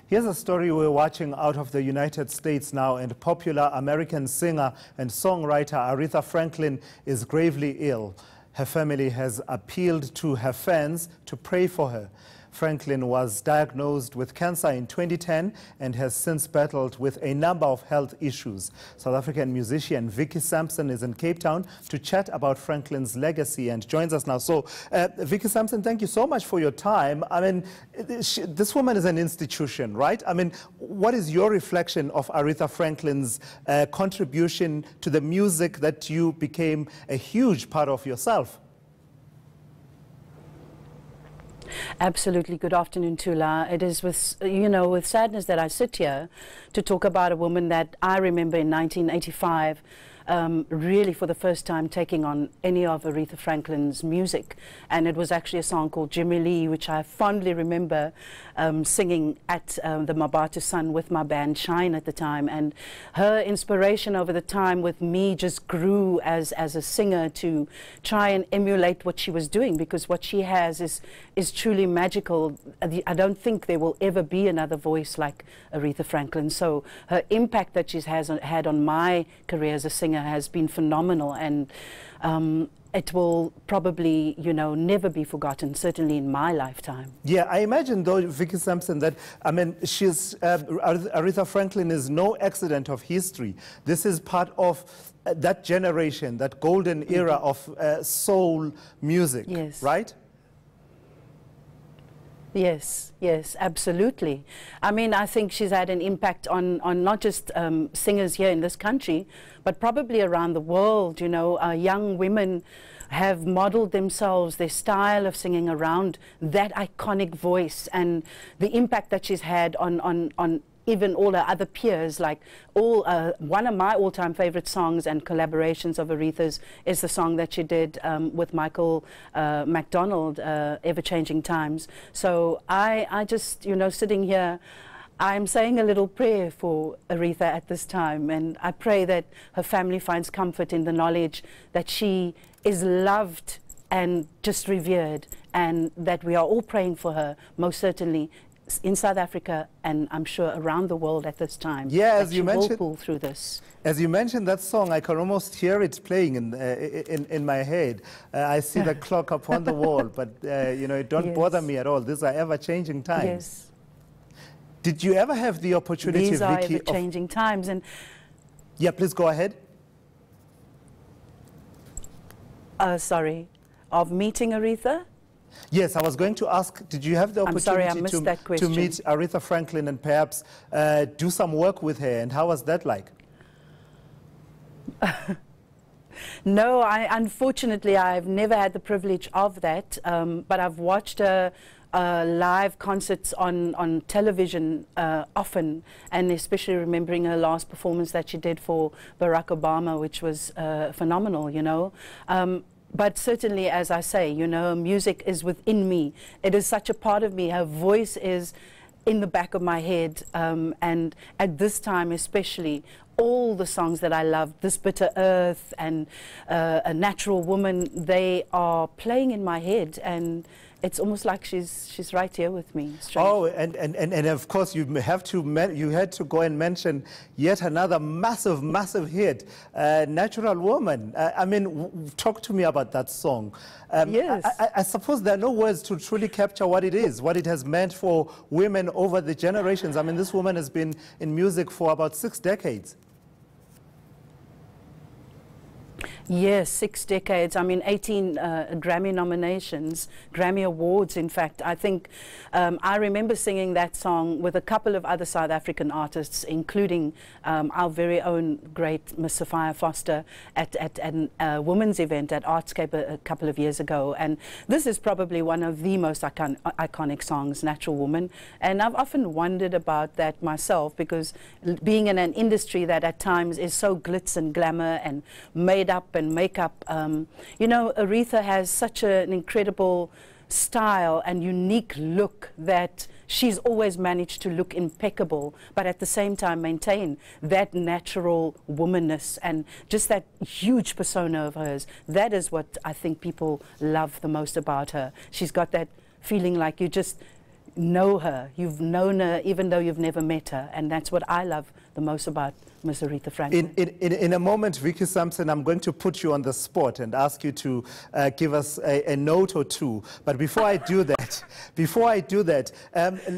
Here's a story we're watching out of the United States now, and popular American singer and songwriter Aretha Franklin is gravely ill. Her family has appealed to her fans to pray for her. Franklin was diagnosed with cancer in 2010 and has since battled with a number of health issues. South African musician Vicky Samson is in Cape Town to chat about Franklin's legacy and joins us now. So, Vicky Samson, thank you so much for your time. I mean, this woman is an institution, right? I mean, what is your reflection of Aretha Franklin's contribution to the music that you became a huge part of yourself? Absolutely. Good afternoon, Tula. It is with, with sadness that I sit here to talk about a woman that I remember in 1985 really for the first time taking on any of Aretha Franklin's music. And it was actually a song called Jimmy Lee, which I fondly remember singing at the Mabatu Sun with my band Shine at the time. And her inspiration over the time with me just grew as a singer to try and emulate what she was doing, because what she has is truly magical. I don't think there will ever be another voice like Aretha Franklin. So her impact that she has had on my career as a singer has been phenomenal, and it will probably, never be forgotten, certainly in my lifetime. Yeah, I imagine, though, Vicky Samson, that, I mean, Aretha Franklin is no accident of history. This is part of that generation, that golden era of soul music, yes. Right? Yes, yes, absolutely. I mean, I think she's had an impact on not just singers here in this country, but probably around the world. Young women have modeled themselves, their style of singing around that iconic voice, and the impact that she's had on even all her other peers. Like one of my all-time favorite songs and collaborations of Aretha's is the song that she did with Michael McDonald, Ever-Changing Times. So I just, sitting here, I'm saying a little prayer for Aretha at this time, and I pray that her family finds comfort in the knowledge that she is loved and just revered, and that we are all praying for her, most certainly, in South Africa, and I'm sure around the world at this time. Yeah, as you mentioned, will pull through this. As you mentioned that song, I can almost hear it playing in my head. I see the clock upon the wall, but it don't bother me at all. These are ever-changing times. Yes. Did you ever have the opportunity, These are Vicky, ever-changing times, and yeah, please go ahead. Sorry, of meeting Aretha? Yes, I was going to ask, did you have the opportunity to meet Aretha Franklin and perhaps do some work with her, and how was that like? No, unfortunately, I've never had the privilege of that, but I've watched her live concerts on television often, and especially remembering her last performance that she did for Barack Obama, which was phenomenal, But certainly, as I say, music is within me. It is such a part of me. Her voice is in the back of my head. And at this time especially, all the songs that I love, This Bitter Earth and A Natural Woman, they are playing in my head. And it's almost like she's right here with me. Strange. Oh, and of course you had to go and mention yet another massive hit, Natural Woman. I mean, talk to me about that song. Yes. I suppose there are no words to truly capture what it is, what it has meant for women over the generations. I mean, this woman has been in music for about 6 decades. Yes, 6 decades. I mean, 18 Grammy nominations, Grammy Awards, in fact. I think I remember singing that song with a couple of other South African artists, including our very own great Miss Sophia Foster at a women's event at Artscape a couple of years ago. And this is probably one of the most iconic songs, Natural Woman. And I've often wondered about that myself, because being in an industry that at times is so glitz and glamour and made up and makeup, Aretha has such an incredible style and unique look that she's always managed to look impeccable, but at the same time maintain that natural womanness and just that huge persona of hers. That is what I think people love the most about her. She's got that feeling like know her. You've known her even though you've never met her, and that's what I love the most about Miss Aretha Franklin. In a moment, Vicky Samson, I'm going to put you on the spot and ask you to give us a note or two. But before I do that,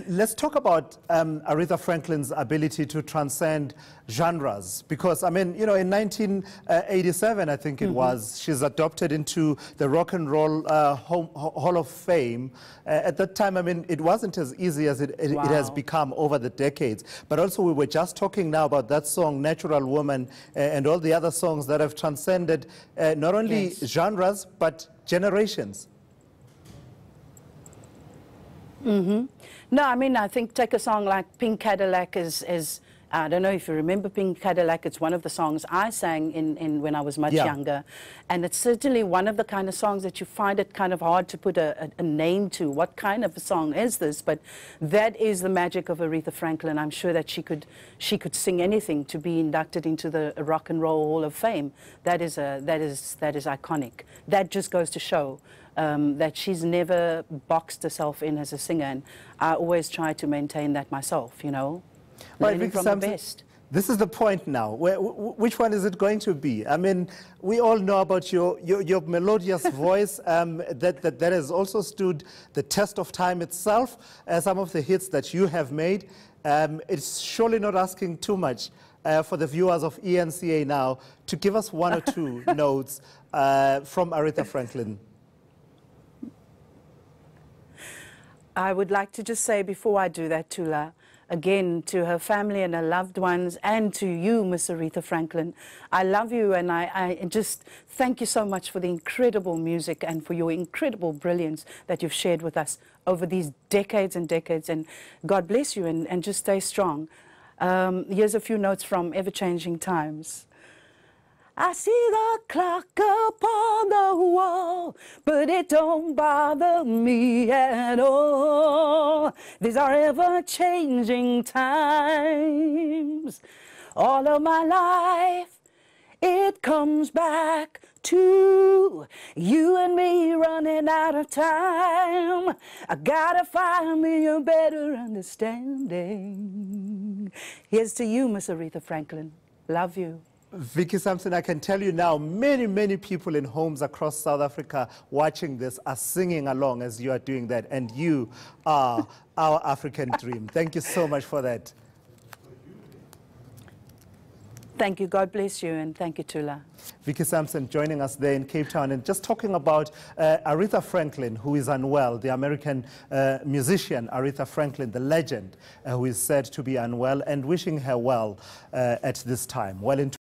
let's talk about Aretha Franklin's ability to transcend genres. Because, I mean, you know, in 1987, I think it was, she's adopted into the Rock and Roll Hall of Fame. At that time, I mean, it wasn't as easy as it has become over the decades. But also, we were just talking now about that song, Natural Woman, and all the other songs that have transcended not only genres, but generations. No, I mean, I think take a song like Pink Cadillac is I don't know if you remember Pink Cadillac. It's one of the songs I sang in when I was much younger. And it's certainly one of the kind of songs that you find it kind of hard to put a name to. What kind of a song is this? But that is the magic of Aretha Franklin. I'm sure that she could sing anything to be inducted into the Rock and Roll Hall of Fame. That is iconic. That just goes to show that she's never boxed herself in as a singer. And I always try to maintain that myself, you know. Learning from the best. This is the point now. Which one is it going to be? I mean, we all know about your melodious voice that has also stood the test of time itself. Some of the hits that you have made, it's surely not asking too much for the viewers of ENCA now to give us one or two notes from Aretha Franklin. I would like to just say before I do that, Tula, again, to her family and her loved ones, and to you, Miss Aretha Franklin, I love you, and I just thank you so much for the incredible music and for your incredible brilliance that you've shared with us over these decades and decades, and God bless you, and just stay strong. Here's a few notes from Ever-Changing Times. I see the clock upon the wall, but it don't bother me at all. These are ever-changing times. All of my life, it comes back to you and me running out of time. I gotta find me a better understanding. Here's to you, Miss Aretha Franklin. Love you. Vicky Samson, I can tell you now, many people in homes across South Africa watching this are singing along as you are doing that, and you are our African dream. Thank you so much for that. Thank you. God bless you, and thank you, Tula. Vicky Samson joining us there in Cape Town, and just talking about Aretha Franklin, who is unwell, the American musician Aretha Franklin, the legend, who is said to be unwell, and wishing her well at this time. Well into